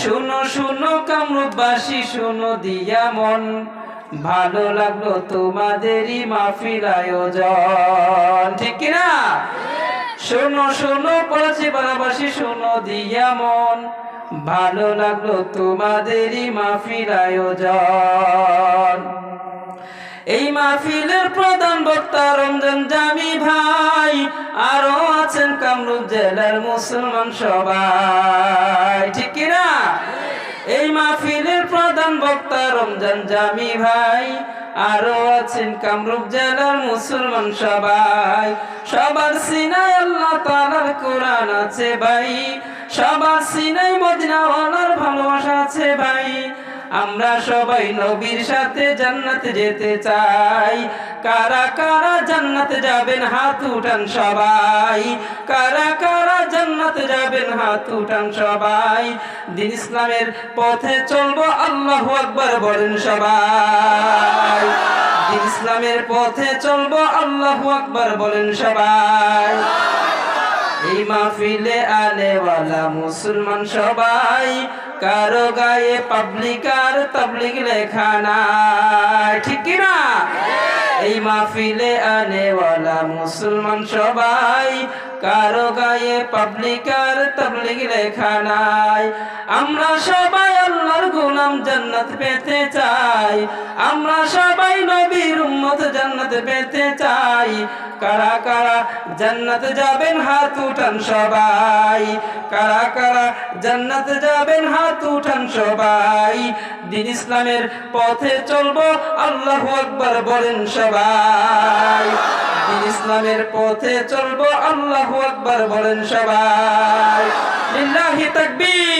শুনো শুনো কামরূপবাসী শুনো দিয়া মন, ভালো লাগলো তোমাদেরই মাহফিল আয়োজন, ঠিক কিনা? শুনো শুনো পড়াশি পাড়াবাসী শুনো দিয়া মন, ভালো লাগলো তোমাদেরই মাহফিল আয়োজন। এই মাহফিলের প্রধান বক্তা রমজান জামি ভাই, আরো আছেন কামরূপ জেলার মুসলমান সবাই, ঠিক কিনা? এই মাহফিলের প্রধান বক্তা রমজান জামি ভাই, আরো আছেন কামরূপ জেলার মুসলমান সবাই। সবার সিনায় আল্লাহ তাআলার কোরআন আছে ভাই, সবার সিনায় মদিনাওয়ালার ভালোবাসা আছে ভাই। আমরা সবাই নবীর সাথে জান্নাতে যেতে চাই। কারা কারা জান্নাতে যাবেন হাত উঠান সবাই, কারা কারা জান্নাতে যাবেন হাত উঠান সবাই। দিন ইসলামের পথে চলবো আল্লাহু আকবার বলেন সবাই, দিন ইসলামের পথে চলবো আল্লাহু আকবার বলেন সবাই। এই মাহফিলে আলেওয়ালা মুসলমান সবাই, কারো গায়ে পাবলিক আর তাবলিগ লেখা নাই, ঠিক কিনা? এই মাহফিলে আলেওয়ালা মুসলমান সবাই, কারো গায়ে পাবলিক আর তাবলিগ লেখা নাই। আমরা সবাই আল্লাহর গোলাম জান্নাত পেতে চাই, আমরা সবাই নবীর উম্মত জান্নাত পেতে চাই। কারা কারা জান্নাতে যাবেন হাত উঠান সবাই, কারা কারা জান্নাতে যাবেন হাত উঠান সবাই। দিন ইসলামের পথে চলবো আল্লাহু আকবার বলেন সবাই, দিন ইসলামের পথে চলবো আল্লাহু আকবার বলেন সবাই। লিল্লাহি তাকবীর।